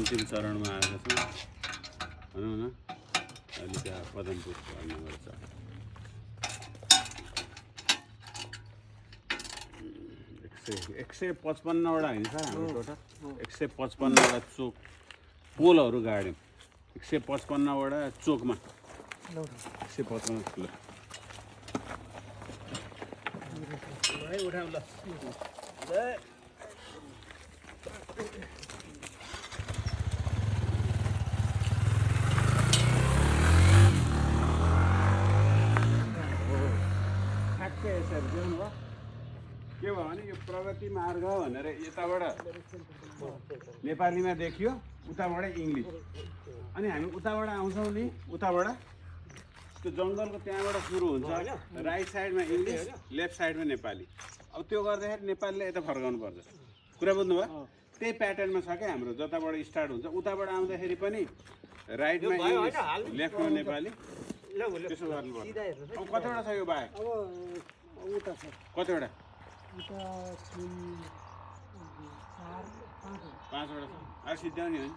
अन्तिम चरणमा आएका छौँ भनौँ न। अहिले त्यहाँ पदमपुर नम्बर 4 155वटा हिँड्छ हाम्रो टोटल 155वटा चोक पोलहरू गाड्यौँ 155वटा चोकमा 155 किलो उठाउँ ल ठ्याक्कै यसरी देउनु भयो के भयो भने यो प्रगति मार्ग भनेर यताबाट नेपालीमा देखियो उताबाट इङ्ग्लिस अनि हामी उताबाट आउँछौँ नि उताबाट त्यो जङ्गलको त्यहाँबाट सुरु हुन्छ राइट साइडमा इङ्ग्लिस लेफ्ट साइडमा नेपाली अब त्यो गर्दाखेरि नेपालीले यता फर्काउनु पर्छ कुरा बुझ्नुभयो त्यही प्याटर्नमा छ क्या हाम्रो जताबाट स्टार्ट हुन्छ उताबाट आउँदाखेरि पनि राइटमा इङ्ग्लिस लेफ्टमा नेपाली त्यसो गर्नुपर्छ अब कतिवटा छ यो बाहेक कतिवटा 5वटा छ सिद्ध्याउने हो नि